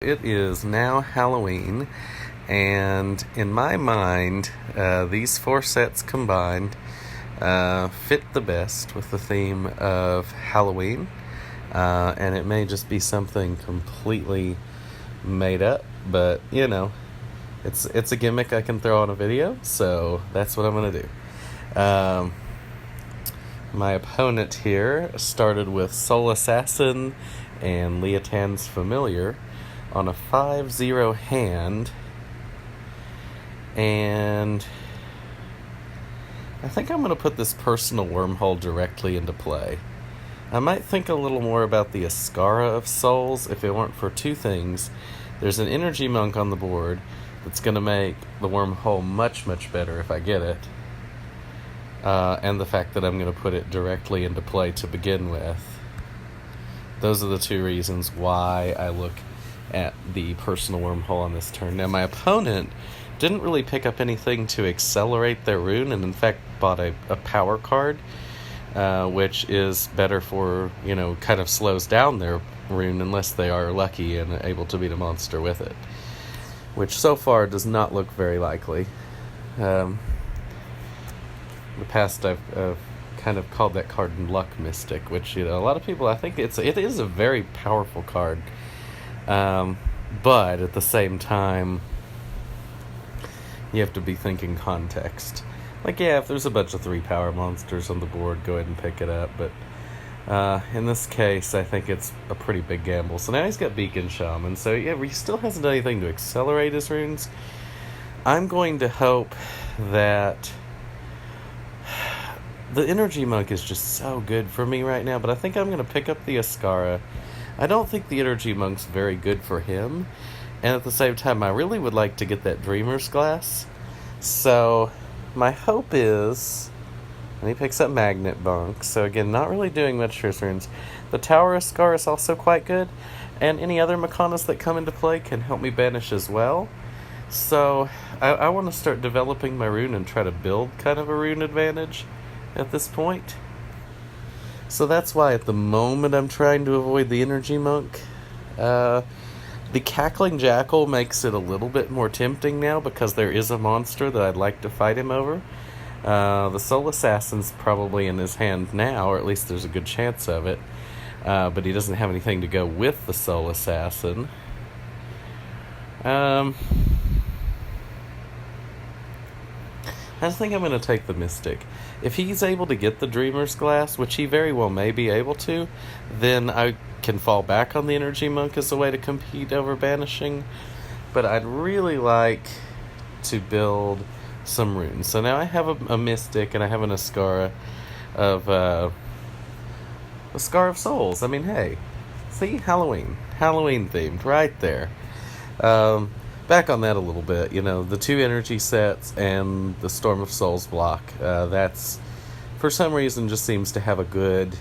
it is now Halloween, and in my mind, these 4 sets combined fit the best with the theme of Halloween, and it may just be something completely made up, but it's a gimmick I can throw on a video, so that's what I'm going to do. My opponent here started with Soul Assassin and Leotan's Familiar on a 5-0 hand, and I think I'm going to put this personal wormhole directly into play. I might think a little more about the Ascara of Souls if it weren't for 2 things. There's an Energy Monk on the board that's going to make the wormhole much, much better if I get it. And the fact that I'm going to put it directly into play to begin with. Those are the 2 reasons why I look at the personal wormhole on this turn. Now, my opponent didn't really pick up anything to accelerate their rune, and in fact bought a power card, which is better for, kind of slows down their rune unless they are lucky and able to beat a monster with it. Which so far does not look very likely. In the past, I've kind of called that card Luck Mystic, which, a lot of people, I think it is a very powerful card. But at the same time, you have to be thinking context. Like, yeah, if there's a bunch of 3 power monsters on the board, go ahead and pick it up. But in this case, I think it's a pretty big gamble. So now he's got Beacon Shaman. So yeah, he still hasn't done anything to accelerate his runes. I'm going to hope that the Energy Monk is just so good for me right now, but I think I'm going to pick up the Ascara. I don't think the Energy Monk's very good for him, and at the same time, I really would like to get that Dreamer's Glass. So, my hope is, and he picks up Magnet Monk, so again, not really doing much for his runes. The Tower Ascara is also quite good, and any other Mechanas that come into play can help me banish as well. So, I want to start developing my rune and try to build kind of a rune advantage at this point. So that's why at the moment I'm trying to avoid the Energy Monk. The Cackling Jackal makes it a little bit more tempting now because there is a monster that I'd like to fight him over. The Soul Assassin's probably in his hand now, or at least there's a good chance of it. But he doesn't have anything to go with the Soul Assassin. I think I'm going to take the Mystic. If he's able to get the Dreamer's Glass, which he very well may be able to, then I can fall back on the Energy Monk as a way to compete over banishing. But I'd really like to build some runes. So now I have a Mystic and I have an Ascara of Scar of Souls. I mean, hey, see, Halloween themed right there. Back on that a little bit, the 2 energy sets and the Storm of Souls block, that's, for some reason, just seems to have a good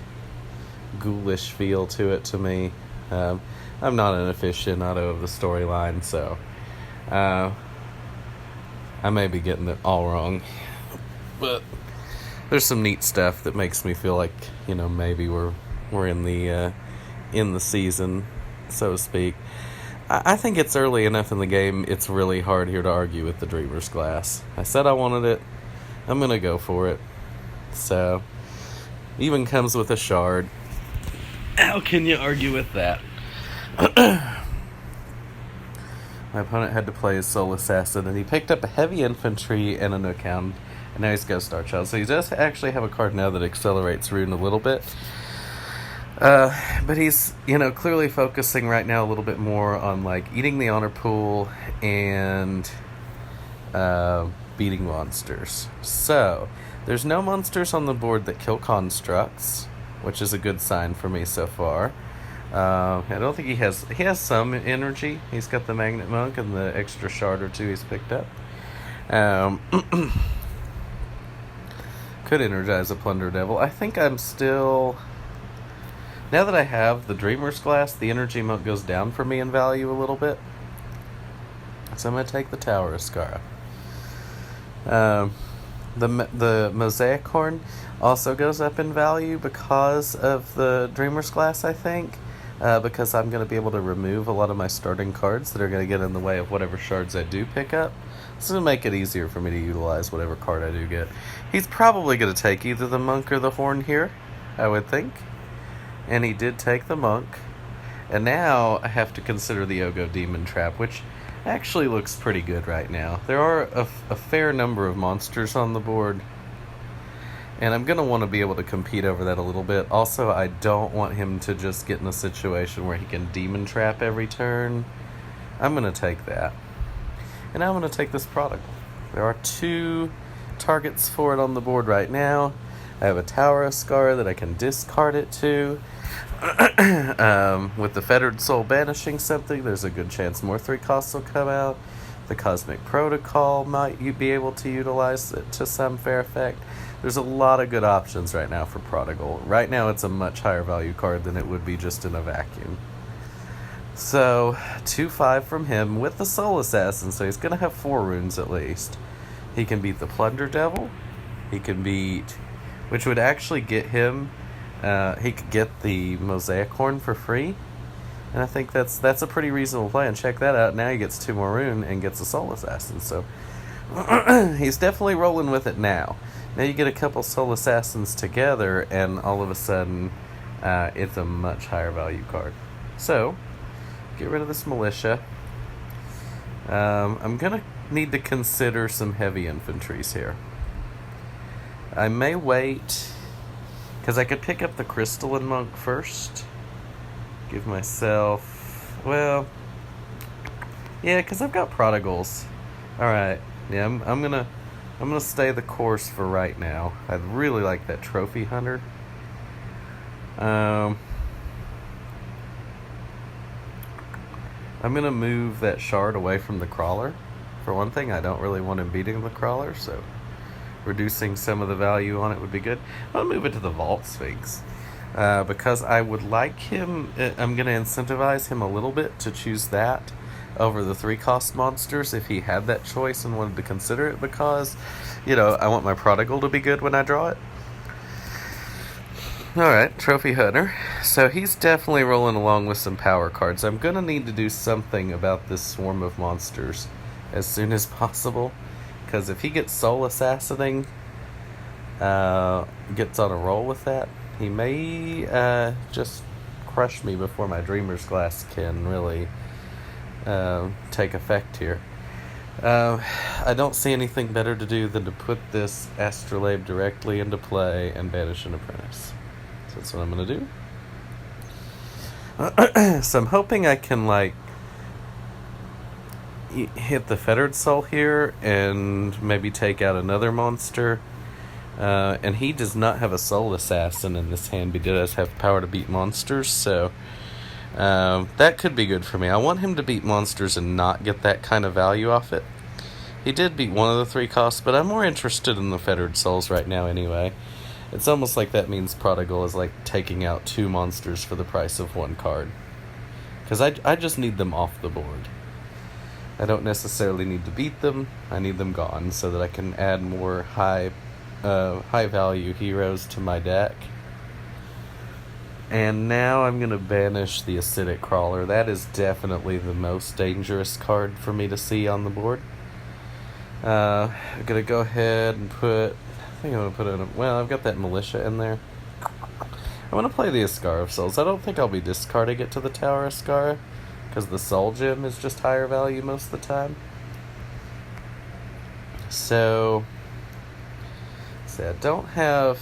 ghoulish feel to it to me. I'm not an aficionado of the storyline, so I may be getting it all wrong. But there's some neat stuff that makes me feel like, maybe we're in the season, so to speak. I think it's early enough in the game, it's really hard here to argue with the Dreamer's Glass. I said I wanted it, I'm going to go for it. So, even comes with a shard. How can you argue with that? My opponent had to play his Soul Assassin, and he picked up a Heavy Infantry and a Nook Hound, and now he's got Star Child. So he does actually have a card now that accelerates Rune a little bit. But he's, clearly focusing right now a little bit more on, eating the honor pool and beating monsters. So, there's no monsters on the board that kill constructs, which is a good sign for me so far. I don't think he has some energy. He's got the Magnet Monk and the extra shard or 2 he's picked up. Could energize a Plunder Devil. I think I'm still... Now that I have the Dreamer's Glass, the Energy Monk goes down for me in value a little bit. So I'm going to take the Tower Ascara. The Mosaic Horn also goes up in value because of the Dreamer's Glass, I think. because I'm going to be able to remove a lot of my starting cards that are going to get in the way of whatever shards I do pick up. It's going to make it easier for me to utilize whatever card I do get. He's probably going to take either the Monk or the Horn here, I would think. And he did take the Monk. And now I have to consider the Ogo Demon Trap, which actually looks pretty good right now. There are a fair number of monsters on the board, and I'm going to want to be able to compete over that a little bit. Also, I don't want him to just get in a situation where he can Demon Trap every turn. I'm going to take that. And now I'm going to take this Prodigal. There are 2 targets for it on the board right now. I have a Tower of Scar that I can discard it to. With the Fettered Soul banishing something, there's a good chance more 3 costs will come out. The Cosmic Protocol might you be able to utilize it to some fair effect. There's a lot of good options right now for Prodigal. Right now it's a much higher value card than it would be just in a vacuum. So, 2-5 from him with the Soul Assassin, so he's going to have 4 runes at least. He can beat the Plunder Devil. He can beat... which would actually get him... he could get the Mosaic Horn for free. And I think that's a pretty reasonable plan. Check that out. Now he gets 2 more rune and gets a Soul Assassin. So, he's definitely rolling with it now. Now you get a couple Soul Assassins together, and all of a sudden, it's a much higher value card. So... get rid of this militia. I'm going to need to consider some heavy infantries here. I may wait, because I could pick up the Crystalline Monk first. Give myself... well... yeah, because I've got Prodigals. Alright, yeah, I'm gonna stay the course for right now. I really like that Trophy Hunter. I'm going to move that shard away from the Crawler. For one thing, I don't really want him beating the Crawler, so reducing some of the value on it would be good. I'll move it to the Vault Sphinx. Because I would like him... I'm going to incentivize him a little bit to choose that over the 3-cost monsters if he had that choice and wanted to consider it, because, I want my Prodigal to be good when I draw it. Alright, Trophy Hunter. So he's definitely rolling along with some power cards. I'm going to need to do something about this swarm of monsters as soon as possible. Because if he gets Soul Assassinating, gets on a roll with that, he may just crush me before my Dreamer's Glass can really take effect here. I don't see anything better to do than to put this Astrolabe directly into play and banish an Apprentice. That's what I'm going to do. So I'm hoping I can, hit the Fettered Soul here and maybe take out another monster. And he does not have a Soul Assassin in this hand, but he does have power to beat monsters, so that could be good for me. I want him to beat monsters and not get that kind of value off it. He did beat one of the 3 costs, but I'm more interested in the Fettered Souls right now anyway. It's almost like that means Prodigal is like taking out 2 monsters for the price of 1 card. Because I just need them off the board. I don't necessarily need to beat them. I need them gone so that I can add more high value heroes to my deck. And now I'm going to banish the Acidic Crawler. That is definitely the most dangerous card for me to see on the board. I'm going to go ahead and put... I think I'm going to put in well, I've got that Militia in there. I want to play the Ascar of Souls. I don't think I'll be discarding it to the Tower of Ascar, because the Soul Gem is just higher value most of the time. So, I don't have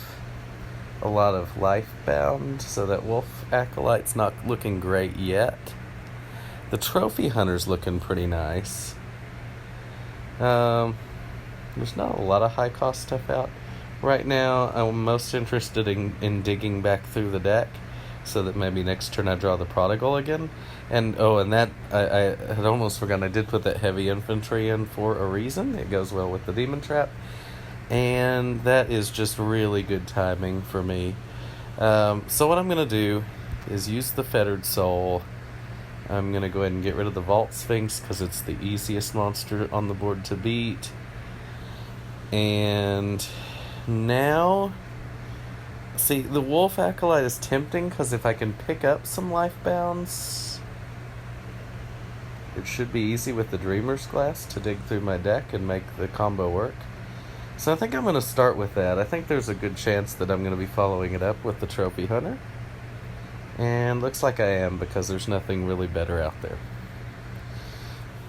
a lot of life bound, so that Wolf Acolyte's not looking great yet. The Trophy Hunter's looking pretty nice. There's not a lot of high cost stuff out. Right now, I'm most interested in digging back through the deck, so that maybe next turn I draw the Prodigal again. And that, I had almost forgotten, I did put that heavy infantry in for a reason. It goes well with the Demon Trap. And that is just really good timing for me. So what I'm going to do is use the Fettered Soul. I'm going to go ahead and get rid of the Vault Sphinx, because it's the easiest monster on the board to beat. And now See, the Wolf Acolyte is tempting because if I can pick up some life bounds, it should be easy with the Dreamer's Glass to dig through my deck and make the combo work. So I think I'm going to start with that. I think there's a good chance that I'm going to be following it up with the Trophy Hunter. And looks like I am because there's nothing really better out there.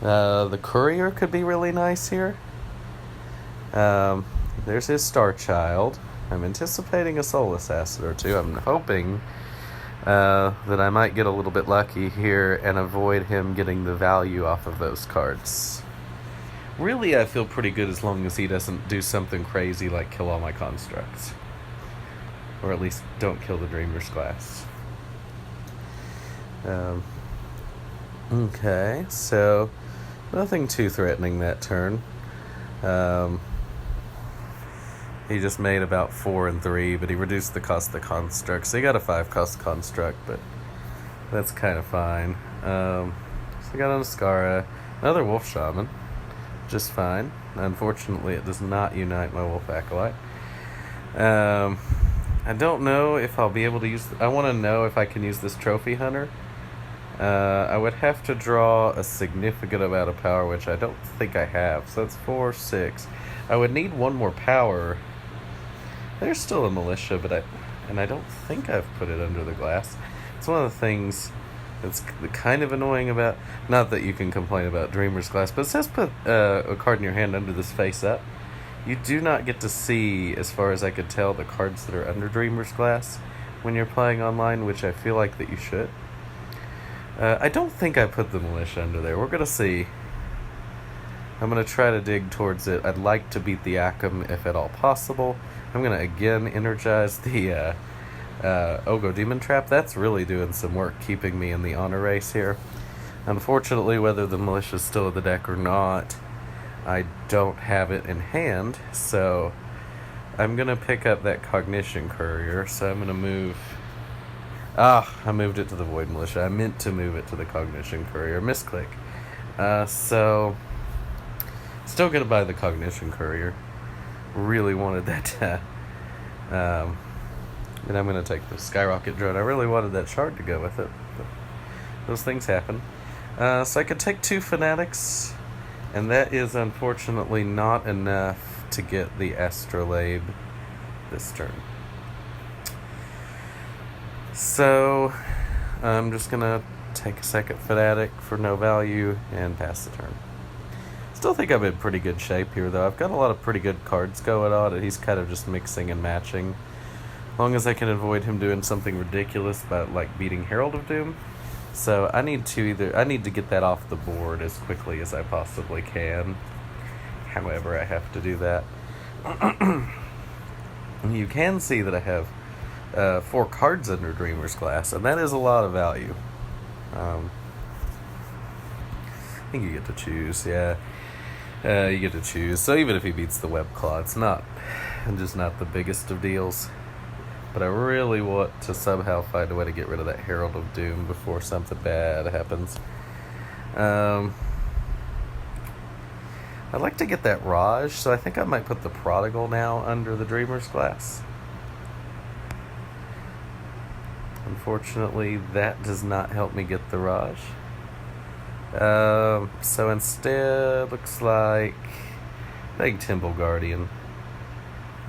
The Courier could be really nice here. There's his Star Child. I'm anticipating a Soul Assassin or two. I'm hoping that I might get a little bit lucky here and avoid him getting the value off of those cards. Really, I feel pretty good as long as he doesn't do something crazy like kill all my constructs. Or at least don't kill the Dreamer's Glass. Okay, so nothing too threatening that turn. He just made about 4 and 3, but he reduced the cost of the construct. So he got a 5-cost construct, but that's kind of fine. So I got an Ascara, another Wolf Shaman, just fine. Unfortunately, it does not unite my Wolf Acolyte. I don't know if I'll be able to use... I want to know if I can use this Trophy Hunter. I would have to draw a significant amount of power, which I don't think I have. So that's 4, 6. I would need one more power. There's still a Militia, but I don't think I've put it under the glass. It's one of the things that's kind of annoying about... Not that you can complain about Dreamer's Glass, but it says put a card in your hand under this face up. You do not get to see, as far as I could tell, the cards that are under Dreamer's Glass when you're playing online, which I feel like that you should. I don't think I put the Militia under there. We're going to see. I'm going to try to dig towards it. I'd like to beat the Akum if at all possible. I'm going to again energize the Ogo Demon Trap. That's really doing some work keeping me in the honor race here. Unfortunately, whether the Militia's still in the deck or not, I don't have it in hand. So I'm going to pick up that Cognition Courier. So I'm going to move... I moved it to the Void Militia. I meant to move it to the Cognition Courier. Misclick. So... Still gonna buy the Cognition Courier. Really wanted that. And I'm gonna take the Skyrocket Drone. I really wanted that shard to go with it. But those things happen. So I could take 2 Fanatics. And that is unfortunately not enough to get the Astrolabe this turn. So I'm just gonna take a second Fanatic for no value and pass the turn. Still think I'm in pretty good shape here, though. I've got a lot of pretty good cards going on, and he's kind of just mixing and matching. As long as I can avoid him doing something ridiculous about, like, beating Herald of Doom. So I need to get that off the board as quickly as I possibly can. However, I have to do that. You can see that I have 4 cards under Dreamer's Glass, and that is a lot of value. I think you get to choose, yeah. You get to choose. So even if he beats the Web Claw, it's just not the biggest of deals. But I really want to somehow find a way to get rid of that Herald of Doom before something bad happens. I'd like to get that Raj, so I think I might put the Prodigal now under the Dreamer's Glass. Unfortunately, that does not help me get the Raj. So instead, looks like I think Temple Guardian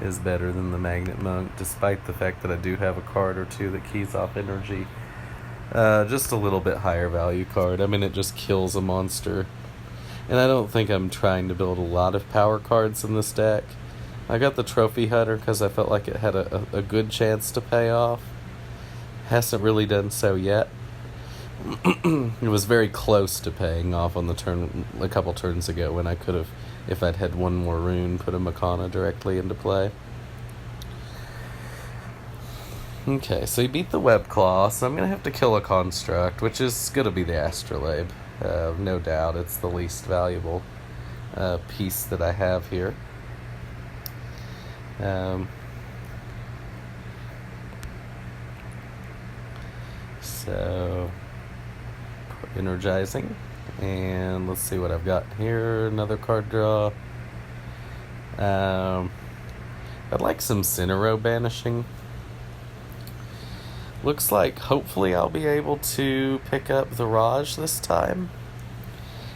is better than the Magnet Monk, despite the fact that I do have a card or two that keys off energy. Just a little bit higher value card. I mean, it just kills a monster. And I don't think I'm trying to build a lot of power cards in this deck. I got the Trophy Hunter because I felt like it had a good chance to pay off. Hasn't really done so yet. It was very close to paying off on the turn a couple turns ago when I could have, if I'd had one more rune, put a Makana directly into play. Okay, so he beat the Web Claw, so I'm going to have to kill a Construct, which is going to be the Astrolabe. No doubt, it's the least valuable piece that I have here. So... energizing, and let's see what I've got here. Another card draw. I'd like some Cinero banishing. looks like hopefully I'll be able to pick up the Raj this time.